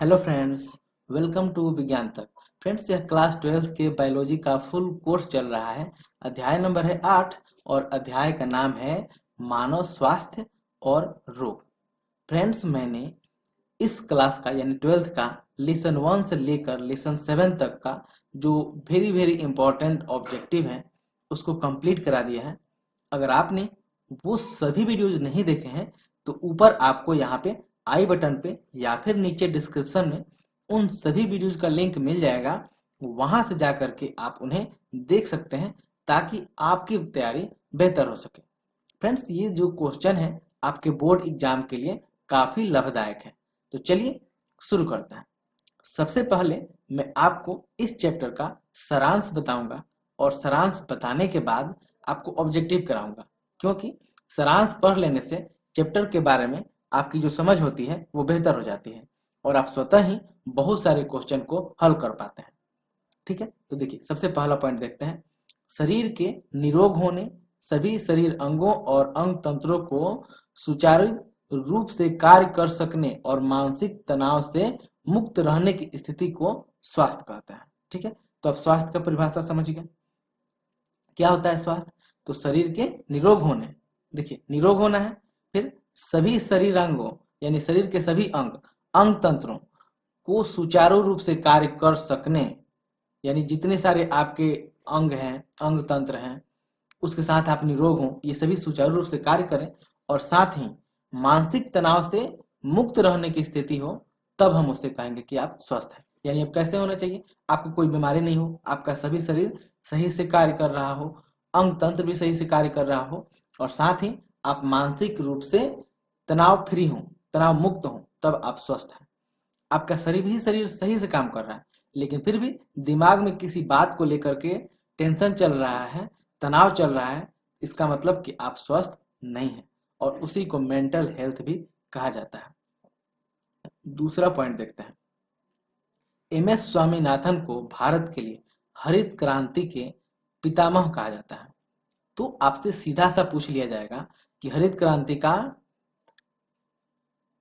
Hello friends, welcome to विज्ञान तक। Friends, यह क्लास 12 के बायोलॉजी का फुल कोर्स चल रहा है। अध्याय नंबर है 8 और अध्याय का नाम है मानव स्वास्थ्य और रोग। फ्रेंड्स, मैंने इस क्लास का यानी 12th का लेसन 1 से लेकर लेसन 7 तक का जो वेरी वेरी इंपॉर्टेंट ऑब्जेक्टिव है उसको कंप्लीट करा दिया है। अगर आपने वो सभी वीडियोज नहीं देखे हैं तो ऊपर आपको यहाँ पे आई बटन पे या फिर नीचे डिस्क्रिप्शन में उन सभी वीडियोज का लिंक मिल जाएगा। वहां से जा करके आप उन्हें देख सकते हैं ताकि आपकी तैयारी बेहतर हो सके। फ्रेंड्स, ये जो क्वेश्चन है आपके बोर्ड एग्जाम के लिए काफी लाभदायक है। तो चलिए शुरू करते हैं। सबसे पहले मैं आपको इस चैप्टर का सारांश बताऊंगा और सारांश बताने के बाद आपको ऑब्जेक्टिव कराऊंगा, क्योंकि सारांश पढ़ लेने से चैप्टर के बारे में आपकी जो समझ होती है वो बेहतर हो जाती है और आप स्वतः ही बहुत सारे क्वेश्चन को हल कर पाते हैं। ठीक है, तो देखिए सबसे पहला पॉइंट देखते हैं। शरीर के निरोग होने, सभी शरीर अंगों और अंग तंत्रों को सुचारू रूप से कार्य कर सकने और मानसिक तनाव से मुक्त रहने की स्थिति को स्वास्थ्य कहते हैं। ठीक है, तो अब स्वास्थ्य का परिभाषा समझिए। क्या होता है स्वास्थ्य? तो शरीर के निरोग होने, देखिए निरोग होना है, फिर सभी शरीर अंगों यानी शरीर के सभी अंग अंग तंत्रों को सुचारू रूप से कार्य कर सकने, यानी जितने सारे आपके अंग हैं, अंग तंत्र हैं, उसके साथ आप निरोग हों, ये सभी सुचारू रूप से कार्य करें और साथ ही मानसिक तनाव से मुक्त रहने की स्थिति हो, तब हम उसे कहेंगे कि आप स्वस्थ हैं। यानी अब कैसे होना चाहिए? आपको कोई बीमारी नहीं हो, आपका सभी शरीर सही से कार्य कर रहा हो, अंग तंत्र भी सही से कार्य कर रहा हो और साथ ही आप मानसिक रूप से तनाव फ्री हो, तनाव मुक्त हो, तब आप स्वस्थ हैं। आपका शरीर सही से काम कर रहा है, लेकिन फिर भी दिमाग में किसी बात को लेकर के टेंशन चल रहा है, तनाव चल रहा है, इसका मतलब कि आप स्वस्थ नहीं हैं और उसी को मेंटल हेल्थ भी कहा जाता है। दूसरा पॉइंट देखते हैं। एम एस स्वामीनाथन को भारत के लिए हरित क्रांति के पितामह कहा जाता है। तो आपसे सीधा सा पूछ लिया जाएगा कि हरित क्रांति का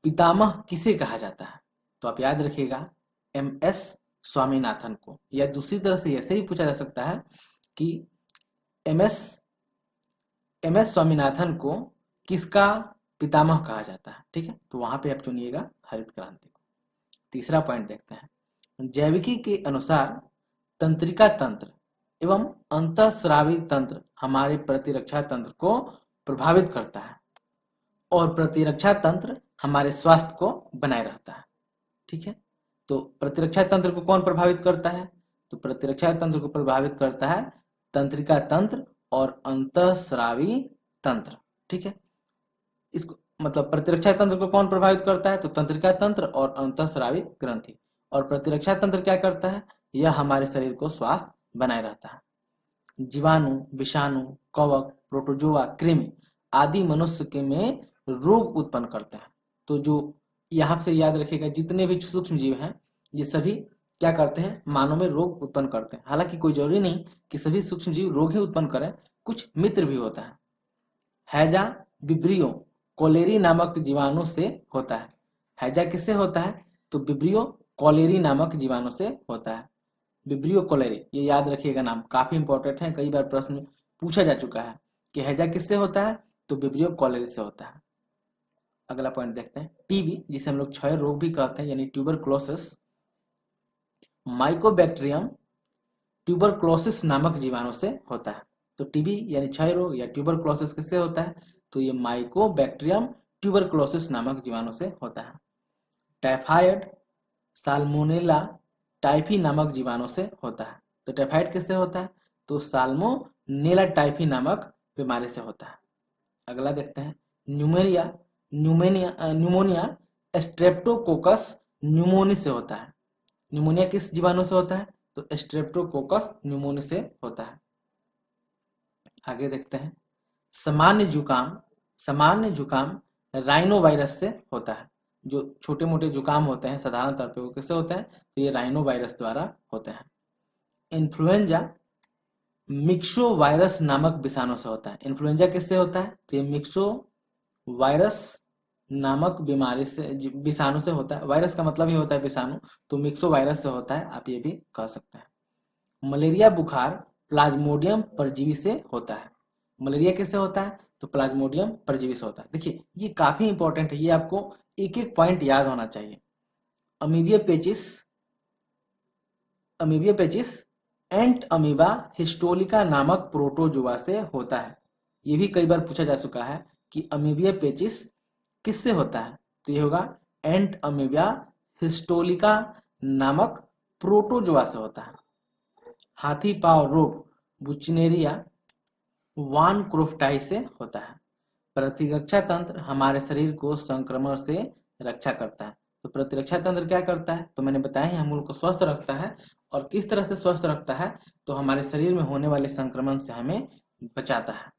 पितामह किसे कहा जाता है? तो आप याद रखिएगा एम एस स्वामीनाथन को, या दूसरी तरह से ऐसे ही पूछा जा सकता है कि M S M S Swaminathan को किसका पितामह कहा जाता है। ठीक है, तो वहां पे आप चुनिएगा हरित क्रांति को। तीसरा पॉइंट देखते हैं। जैविकी के अनुसार तंत्रिका तंत्र एवं अंतःस्रावी तंत्र हमारे प्रतिरक्षा तंत्र को प्रभावित करता है और प्रतिरक्षा तंत्र हमारे स्वास्थ्य को बनाए रहता है। ठीक है, तो प्रतिरक्षा तंत्र को कौन प्रभावित करता है? तो प्रतिरक्षा तंत्र को प्रभावित करता है तंत्रिका तंत्र और अंतःस्रावी तंत्र। ठीक है, इसको मतलब प्रतिरक्षा तंत्र को कौन प्रभावित करता है? तो तंत्रिका तंत्र और अंतःस्रावी ग्रंथि। और प्रतिरक्षा तंत्र क्या करता है? यह हमारे शरीर को स्वस्थ बनाए रहता है। जीवाणु, विषाणु, कवक, प्रोटोजोआ, कृमि आदि मनुष्य के में रोग उत्पन्न करते हैं। तो जो यहाँ से याद रखिएगा, जितने भी सूक्ष्म जीव हैं ये सभी क्या करते हैं? मानव में रोग उत्पन्न करते हैं। हालांकि कोई जरूरी नहीं कि सभी सूक्ष्म जीव रोग ही उत्पन्न करें, कुछ मित्र भी होता है। हैजा विब्रियो कोलेरी नामक जीवाणु से होता है। हैजा किससे होता है? तो विब्रियो कोलेरी नामक जीवाणु से होता है। विब्रियो कोलेरी, ये याद रखिएगा, नाम काफी इंपॉर्टेंट है, कई बार प्रश्न पूछा जा चुका है कि हैजा किससे होता है? तो विब्रियो कोलेरी से होता है। अगला पॉइंट देखते हैं। टीबी, जिसे हम लोग क्षय रोग भी कहते हैं, यानी ट्यूबरक्लोसिस, माइकोबैक्टीरियम ट्यूबरक्लोसिस नामक जीवाणु से होता है। तो टीबी यानी क्षय रोग या ट्यूबरक्लोसिस किससे होता है? तो ये माइकोबैक्टीरियम ट्यूबरक्लोसिस नामक जीवाणु से होता है। टाइफाइड साल्मोनेला टाइफी नामक जीवाणु से होता है। तो टाइफाइड किससे होता है? तो साल्मोनेला टाइफी नामक बीमारी से होता है। अगला देखते हैं। न्यूमेरिया न्यूमोनिया स्ट्रेप्टोकोकस न्यूमोनी से होता है। न्यूमोनिया किस जीवाणु से होता है? तो स्ट्रेप्टोकोकस न्यूमोनी से होता है। आगे देखते हैं। सामान्य जुकाम राइनो वायरस से होता है। जो छोटे मोटे जुकाम होते हैं साधारण तौर पे वो किससे होते हैं? तो ये राइनो वायरस द्वारा होते हैं। इन्फ्लुएंजा मिक्सो वायरस नामक विषाणु से होता है। इन्फ्लुएंजा किससे होता है? तो ये मिक्सो वायरस नामक बीमारी से विषाणु से होता है। वायरस का मतलब ही होता है विषाणु, तो मिक्सो वायरस से होता है, आप ये भी कह सकते हैं। मलेरिया बुखार प्लाज्मोडियम परजीवी से होता है। मलेरिया किससे होता है? तो प्लाज्मोडियम परजीवी से होता है। देखिए ये काफी इंपॉर्टेंट है, ये आपको एक एक पॉइंट याद होना चाहिए। अमीबिया पेचिस, अमीबिया पेचिस एंट अमीबा हिस्टोलिका नामक प्रोटोजुआ से होता है। ये भी कई बार पूछा जा चुका है कि अमीबिया पेचिस किससे होता है, तो ये होगा एंट अमीबिया हिस्टोलिका नामक प्रोटोजुआ से होता है। हाथी पांव रोग बुचिनेरिया वान क्रोफ्टाई से होता है। प्रतिरक्षा तंत्र हमारे शरीर को संक्रमण से रक्षा करता है। तो प्रतिरक्षा तंत्र क्या करता है, तो मैंने बताया ही, हम लोग को स्वस्थ रखता है। और किस तरह से स्वस्थ रखता है, तो हमारे शरीर में होने वाले संक्रमण से हमें बचाता है।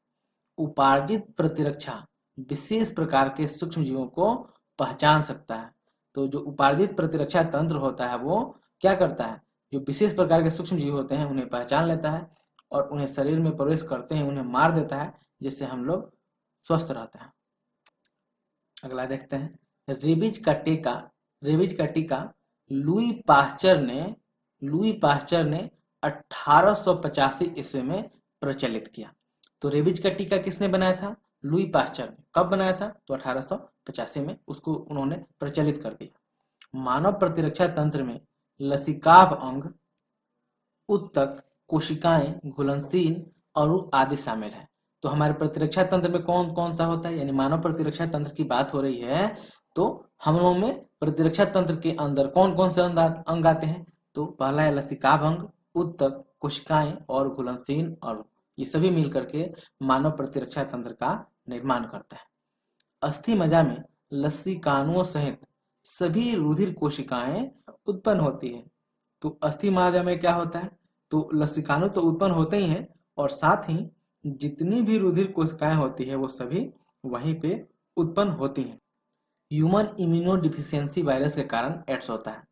उपार्जित प्रतिरक्षा विशेष प्रकार के सूक्ष्म जीवों को पहचान सकता है। तो जो उपार्जित प्रतिरक्षा तंत्र होता है वो क्या करता है, जो विशेष प्रकार के सूक्ष्म जीव होते हैं उन्हें पहचान लेता है और उन्हें शरीर में प्रवेश करते हैं उन्हें मार देता है, जिससे हम लोग स्वस्थ रहते हैं। अगला देखते हैं रेबीज का टीका लुई पास्चर ने 1885 ईस्वी में प्रचलित किया। तो रेबीज का टीका किसने बनाया था? लुई पास्चर ने। कब बनाया था? तो 1885 में उसको उन्होंने प्रचलित कर दिया। मानव प्रतिरक्षा तंत्र में लसिकाभ अंग, उत्तक, कोशिकाएं, घुलनशील और आदि शामिल है। तो हमारे प्रतिरक्षा तंत्र में कौन कौन सा होता है, यानी मानव प्रतिरक्षा तंत्र की बात हो रही है, तो हम लोगों में प्रतिरक्षा तंत्र के अंदर कौन कौन से अंग आते हैं, तो पहला है लसिकाभ अंग, उत्तक, कोशिकाएं और घुलनशील, और ये सभी मिलकर के मानव प्रतिरक्षा तंत्र का निर्माण करता है। अस्थि मज्जा में लसिकानुओं सहित सभी रुधिर कोशिकाएं उत्पन्न होती है। तो अस्थि मज्जा में क्या होता है, तो लसिकानु तो उत्पन्न होते ही हैं और साथ ही जितनी भी रुधिर कोशिकाएं होती है वो सभी वहीं पे उत्पन्न होती हैं। ह्यूमन इम्यूनो डिफिशियंसी वायरस के कारण एड्स होता है।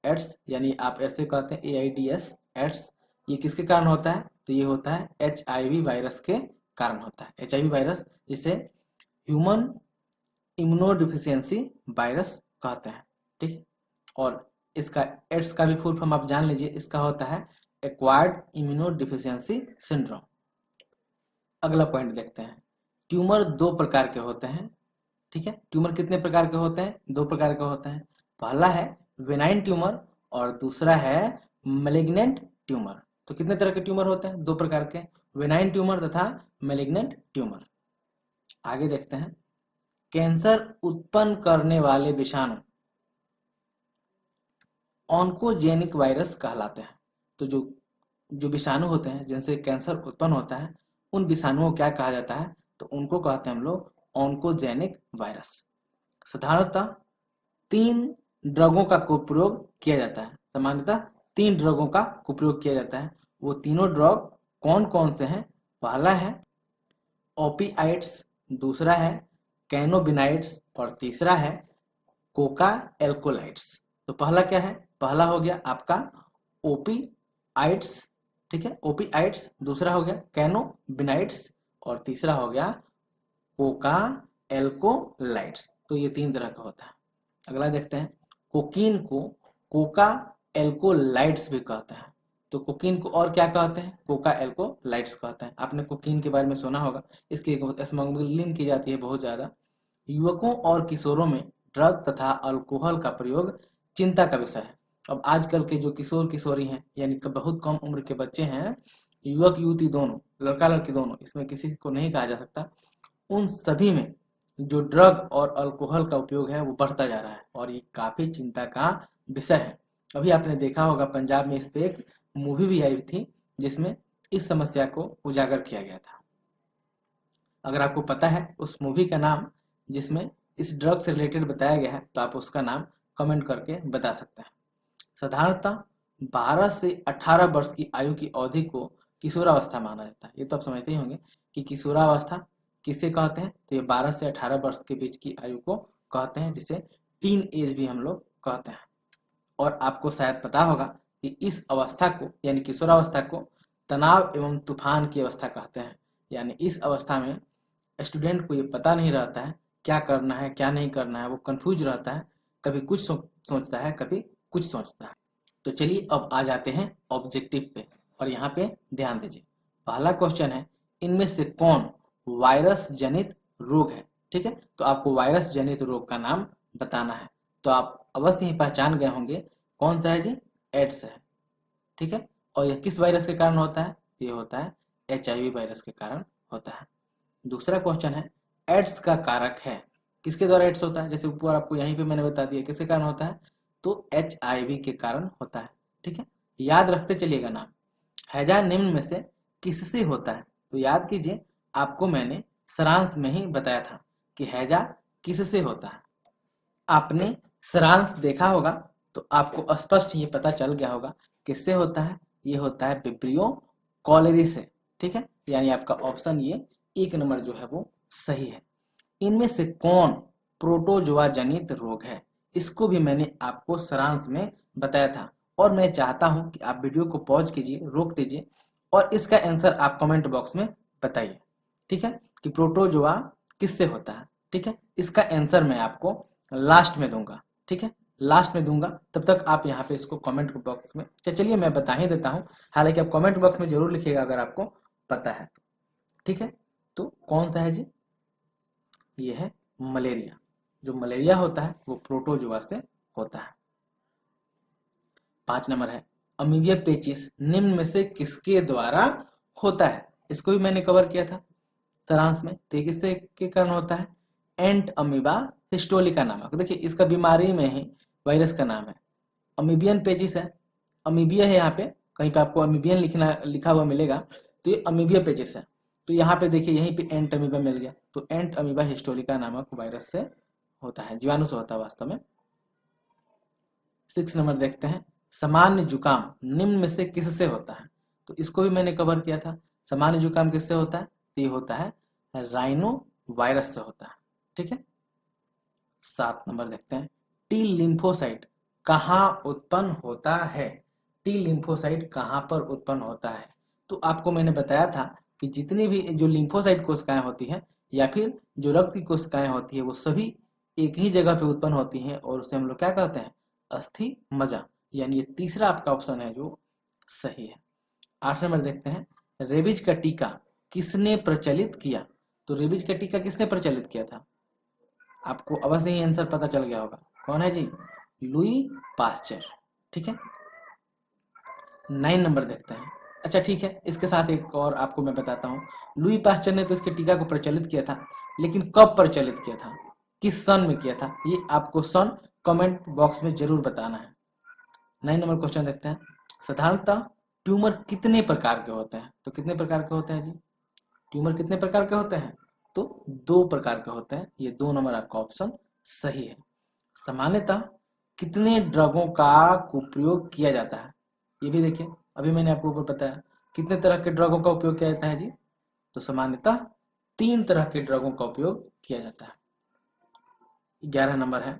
एड्स यानी आप ऐसे कहते हैं AIDS, एड्स, ये किसके कारण होता है, तो ये होता है HIV वायरस के कारण होता है। HIV वायरस जिसे ह्यूमन इम्यूनो डिफिशियंसी वायरस कहते हैं, ठीक। और इसका एड्स का भी फुल फॉर्म आप जान लीजिए, इसका होता है एक्वायर्ड इम्यूनो डिफिशियंसी सिंड्रोम। अगला पॉइंट देखते हैं। ट्यूमर दो प्रकार के होते हैं, ठीक है। ट्यूमर कितने प्रकार के होते हैं? दो प्रकार के होते हैं। पहला है वेनाइन ट्यूमर और दूसरा है मैलिग्नेंट ट्यूमर। तो कितने तरह के ट्यूमर होते हैं? दो प्रकार के, वेनाइन ट्यूमर तथा मैलिग्नेंट ट्यूमर। आगे देखते हैं। कैंसर उत्पन्न करने वाले विषाणु ऑन्कोजेनिक वायरस कहलाते हैं। तो जो विषाणु होते हैं जिनसे कैंसर उत्पन्न होता है उन विषाणुओं को क्या कहा जाता है, तो उनको कहते हैं हम लोग ऑन्कोजेनिक वायरस। साधारणतः 3 ड्रगों का कुप्रयोग किया जाता है। सामान्यतः 3 ड्रगों का कुप्रयोग किया जाता है। वो तीनों ड्रग कौन कौन से हैं? पहला है ओपियाइड्स, दूसरा है कैनोबिनाइड्स और तीसरा है कोका एल्कोलाइड्स। तो पहला क्या है? पहला हो गया आपका ओपियाइड्स, ठीक है, ओपियाइड्स। दूसरा हो गया कैनोबिनाइड्स और तीसरा हो गया कोका एल्कोलाइड्स। तो ये 3 तरह का होता है। अगला देखते हैं। कोकीन को कोका एल्कोलाइड्स भी कहते हैं। तो कोकीन को और क्या कहते हैं? कोका एल्कोलाइड्स कहते हैं। आपने कोकीन के बारे में सुना होगा, इसकी स्मगलिंग की जाती है बहुत ज्यादा। युवकों और किशोरों में ड्रग तथा अल्कोहल का प्रयोग चिंता का विषय है। अब आजकल के जो किशोर किशोरी हैं, यानी कि बहुत कम उम्र के बच्चे हैं, युवक युवती दोनों, लड़का लड़की दोनों, इसमें किसी को नहीं कहा जा सकता, उन सभी में जो ड्रग और अल्कोहल का उपयोग है वो बढ़ता जा रहा है और ये काफी चिंता का विषय है। अभी आपने देखा होगा पंजाब में इस पे एक मूवी भी आई थी जिसमें इस समस्या को उजागर किया गया था। अगर आपको पता है उस मूवी का नाम जिसमें इस ड्रग से रिलेटेड बताया गया है तो आप उसका नाम कमेंट करके बता सकते हैं। साधारणतः 12 से 18 वर्ष की आयु की अवधि को किशोरावस्था माना जाता है। ये तो आप समझते ही होंगे कि किशोरावस्था किसे कहते हैं, तो ये 12 से 18 वर्ष के बीच की आयु को कहते हैं, जिसे टीन एज भी हम लोग कहते हैं। और आपको शायद पता होगा कि इस अवस्था को यानी किशोरावस्था को तनाव एवं तूफान की अवस्था कहते हैं। यानी इस अवस्था में स्टूडेंट को ये पता नहीं रहता है क्या करना है क्या नहीं करना है, वो कंफ्यूज रहता है, कभी कुछ सोचता है, कभी कुछ सोचता है। तो चलिए अब आ जाते हैं ऑब्जेक्टिव पे, और यहाँ पे ध्यान दीजिए। पहला क्वेश्चन है, इनमें से कौन वायरस जनित रोग है। ठीक है, तो आपको वायरस जनित रोग का नाम बताना है। तो आप अवश्य ही पहचान गए होंगे कौन सा है जी, एड्स है। ठीक है, और यह किस वायरस के कारण होता है, ये होता है HIV वायरस के कारण होता है। दूसरा क्वेश्चन है, एड्स का कारक है, किसके द्वारा एड्स होता है, जैसे ऊपर आपको यहीं पे मैंने बता दिया किसके कारण होता है, तो HIV के कारण होता है। ठीक है, याद रखते चलिएगा नाम। हैजा निम्न में से किससे होता है, तो याद कीजिए आपको मैंने सारांश में ही बताया था कि हैजा किससे होता है। आपने सारांश देखा होगा तो आपको स्पष्ट ये पता चल गया होगा किससे होता है, ये होता है विब्रियो कॉलेरी से। ठीक है, यानी आपका ऑप्शन ये 1 नंबर जो है वो सही है। इनमें से कौन प्रोटोजोआ जनित रोग है, इसको भी मैंने आपको सारांश में बताया था, और मैं चाहता हूं कि आप वीडियो को पॉज कीजिए, रोक दीजिए, और इसका आंसर आप कमेंट बॉक्स में बताइए। ठीक है, कि प्रोटोजोआ किससे होता है। ठीक है, इसका आंसर मैं आपको लास्ट में दूंगा। ठीक है, लास्ट में दूंगा, तब तक आप यहाँ पे इसको कमेंट बॉक्स में, चलिए मैं बता ही देता हूँ, हालांकि आप कमेंट बॉक्स में जरूर लिखिएगा अगर आपको पता है। ठीक है, तो कौन सा है जी, ये है मलेरिया। जो मलेरिया होता है वो प्रोटोजोआ से होता है। 5 नंबर है, अमीबिया पेचिस निम्न में से किसके द्वारा होता है, इसको भी मैंने कवर किया था सारांश में। तो किससे के कारण होता है, एंट अमीबा हिस्टोलिका नामक। देखिए इसका बीमारी में ही वायरस का नाम है, अमीबियन पेचिस है, अमीबिया है यहाँ पे, कहीं पे आपको अमीबियन लिखा हुआ मिलेगा, तो ये अमीबिया पेचिस है। तो यहाँ पे देखिए यहीं पे एंट अमीबा मिल गया, तो एंट अमीबा हिस्टोलिका नामक वायरस से होता है, जीवाणु से होता है वास्तव में। 6 नंबर देखते हैं, सामान्य जुकाम निम्न में से किससे होता है, तो इसको भी मैंने कवर किया था। सामान्य जुकाम किससे होता है, तो ये होता है राइनो वायरस से होता है। ठीक है, 7 नंबर देखते हैं, टी लिम्फोसाइट कहाँ उत्पन्न होता है, टी लिम्फोसाइट कहाँ पर उत्पन्न होता है। तो आपको मैंने बताया था कि जितनी भी जो लिम्फोसाइट कोशिकाएं होती हैं या फिर जो रक्त की कोशिकाएं होती है वो सभी एक ही जगह पे उत्पन्न होती हैं, और उसे हम लोग क्या कहते हैं, अस्थि मज्जा। यानी ये तीसरा आपका ऑप्शन है जो सही है। 8 नंबर देखते हैं, रेबीज का टीका किसने प्रचलित किया, तो रेबीज का टीका किसने प्रचलित किया था, आपको अवश्य ही आंसर पता चल गया होगा, कौन है जी, लुई पास्चर। ठीक है, 9 नंबर देखते हैं। अच्छा ठीक है, इसके साथ एक और आपको मैं बताता हूँ, लुई पास्चर ने तो इसके टीका को प्रचलित किया था, लेकिन कब प्रचलित किया था, किस सन में किया था, ये आपको सन कमेंट बॉक्स में जरूर बताना है। 9 नंबर क्वेश्चन देखते हैं, साधारणतः ट्यूमर कितने प्रकार के होते हैं, तो कितने प्रकार के होते हैं जी, ट्यूमर कितने प्रकार के होते हैं, तो 2 प्रकार के होते हैं, ये 2 नंबर आपका ऑप्शन सही है। सामान्यतः कितने ड्रगों का उपयोग किया जाता है, ये भी देखिए, अभी मैंने आपको ऊपर बताया कितने तरह के ड्रगों का उपयोग किया जाता है जी, तो सामान्यतः 3 तरह के ड्रगों का उपयोग किया जाता है। 11 नंबर है,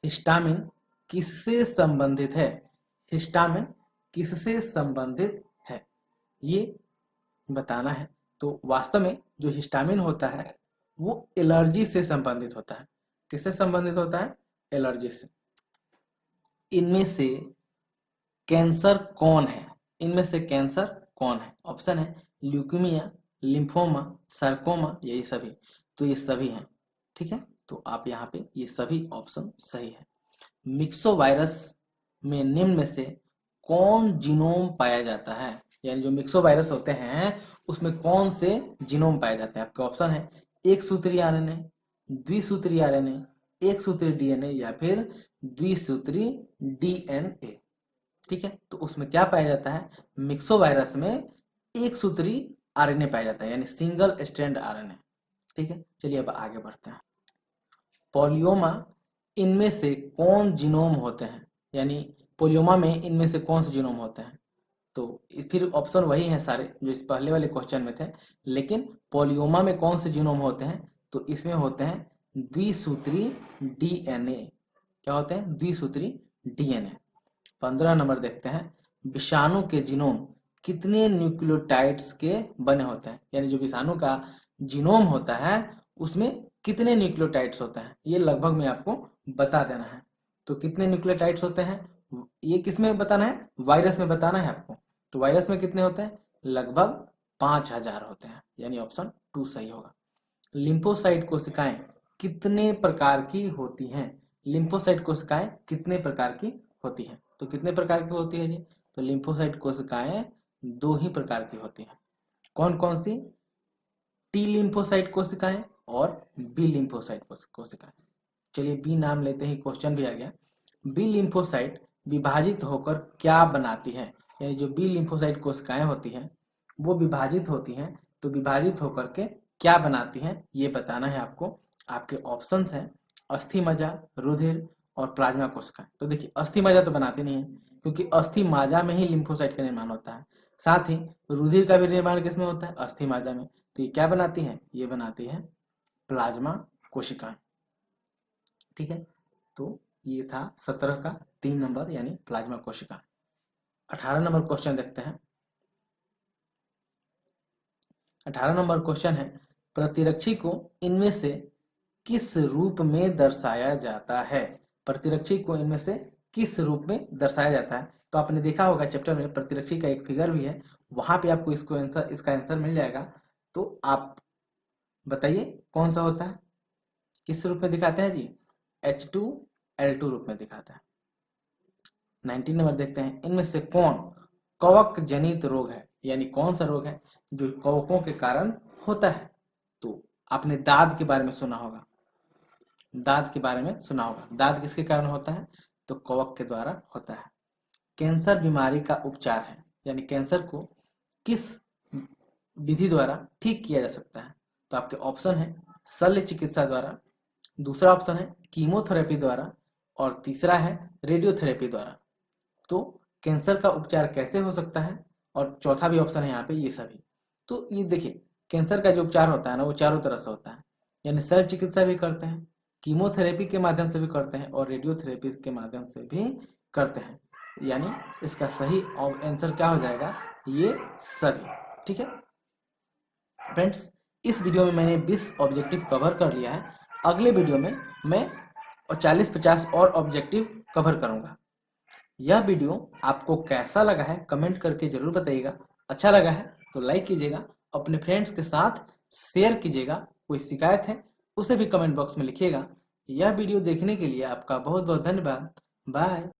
हिस्टामिन किससे संबंधित है, हिस्टामिन किससे संबंधित है, ये बताना है। तो वास्तव में जो हिस्टामिन होता है वो एलर्जी से संबंधित होता है, किससे संबंधित होता है, एलर्जी से। इनमें से कैंसर कौन है, इनमें से कैंसर कौन है, ऑप्शन है ल्यूकीमिया, लिम्फोमा, सार्कोमा, यही सभी, तो ये सभी हैं। ठीक है, तो आप यहाँ पे ये सभी ऑप्शन सही है। मिक्सो वायरस में निम्न में से कौन जीनोम पाया जाता है, यानी जो मिक्सो वायरस होते हैं उसमें कौन से जीनोम पाए जाते हैं, आपके ऑप्शन है एक सूत्री आरएनए, द्विसूत्री आरएनए, एक सूत्री डीएनए, या फिर द्विसूत्री डीएनए। ठीक है, तो उसमें क्या पाया जाता है, मिक्सो वायरस में एक सूत्री आरएनए पाया जाता है, यानी सिंगल स्ट्रैंड आरएनए। ठीक है, चलिए अब आगे बढ़ते हैं। पोलियोमा इनमें से कौन जीनोम होते हैं, यानी पोलियोमा में इनमें से कौन से जीनोम होते हैं, तो फिर ऑप्शन वही है सारे जो इस पहले वाले क्वेश्चन में थे, लेकिन पोलियोमा में कौन से जीनोम होते हैं, तो इसमें होते हैं द्विसूत्री डीएनए, क्या होते हैं, द्विसूत्री डीएनए। 15 नंबर देखते हैं, विषाणु के जीनोम कितने न्यूक्लियोटाइड्स के बने होते हैं, यानी जो विषाणु का जीनोम होता है उसमें कितने न्यूक्लियोटाइड्स होते हैं, ये लगभग में आपको बता देना है। तो कितने न्यूक्लियोटाइड्स होते हैं ये किस में बताना है, वायरस में बताना है आपको। तो वायरस में कितने होते हैं, लगभग 5000 होते हैं, यानी ऑप्शन 2 सही होगा। लिम्फोसाइट कोशिकाएं कितने प्रकार की होती हैं, लिम्फोसाइट कोशिकाएं कितने प्रकार की होती हैं, तो कितने प्रकार की होती है जी, तो लिम्फोसाइट कोशिकाएं 2 ही प्रकार की होती हैं। कौन कौन सी, टी लिम्फोसाइट कोशिकाएं और बी लिम्फोसाइट कोशिकाएं। चलिए बी नाम लेते ही क्वेश्चन भी आ गया। बी लिम्फोसाइट विभाजित होकर क्या बनाती हैं, यानी जो बी लिम्फोसाइट कोशिकाएं होती हैं वो विभाजित होती हैं, तो विभाजित होकर के क्या बनाती हैं ये बताना है आपको। आपके ऑप्शंस हैं अस्थि मज्जा, रुधिर और प्लाज्मा कोशिकाएं। तो देखिए अस्थि मज्जा तो बनाती नहीं है, क्योंकि अस्थि माजा में ही लिम्फोसाइट का निर्माण होता है। साथ ही रुधिर का भी निर्माण किसमें होता है, अस्थि माजा में। तो ये क्या बनाती हैं, ये बनाती है प्लाज्मा कोशिकाएं। ठीक है, तो ये था 17 का 3 नंबर यानी प्लाज्मा कोशिका। 18 नंबर क्वेश्चन देखते हैं। 18 नंबर क्वेश्चन है, प्रतिरक्षी को इनमें से किस रूप में दर्शाया जाता है, प्रतिरक्षी को इनमें से किस रूप में दर्शाया जाता है। तो आपने देखा होगा चैप्टर में प्रतिरक्षी का एक फिगर भी है, वहां पे आपको इसका आंसर मिल जाएगा। तो आप बताइए कौन सा होता है, किस रूप में दिखाते हैं जी, H2L2 रूप में दिखाता है। 19 नंबर देखते हैं, इनमें से कौन कवक जनित रोग है, यानी कौन सा रोग है जो कवकों के कारण होता है। तो आपने दाद के बारे में सुना होगा, दाद के बारे में सुना होगा, दाद किसके कारण होता है, तो कवक के द्वारा होता है। कैंसर बीमारी का उपचार है, यानी कैंसर को किस विधि द्वारा ठीक किया जा सकता है। तो आपके ऑप्शन है शल्य चिकित्सा द्वारा, दूसरा ऑप्शन है कीमोथेरेपी द्वारा और तीसरा है रेडियोथेरेपी द्वारा। तो कैंसर का उपचार कैसे हो सकता है, और चौथा भी ऑप्शन है यहाँ पे ये सभी। तो ये देखिए कैंसर का जो उपचार होता है ना वो चारों तरह से होता है, यानी शल्य चिकित्सा भी करते हैं, कीमोथेरेपी के माध्यम से भी करते हैं और रेडियोथेरेपी के माध्यम से भी करते हैं, यानी इसका सही आंसर क्या हो जाएगा, ये सभी। ठीक है फ्रेंड्स, इस वीडियो में मैंने 20 ऑब्जेक्टिव कवर कर लिया है। अगले वीडियो में मैं 40-50 और ऑब्जेक्टिव कवर करूंगा। यह वीडियो आपको कैसा लगा है कमेंट करके जरूर बताइएगा। अच्छा लगा है तो लाइक कीजिएगा, अपने फ्रेंड्स के साथ शेयर कीजिएगा। कोई शिकायत है उसे भी कमेंट बॉक्स में लिखिएगा। यह वीडियो देखने के लिए आपका बहुत बहुत धन्यवाद। बाय।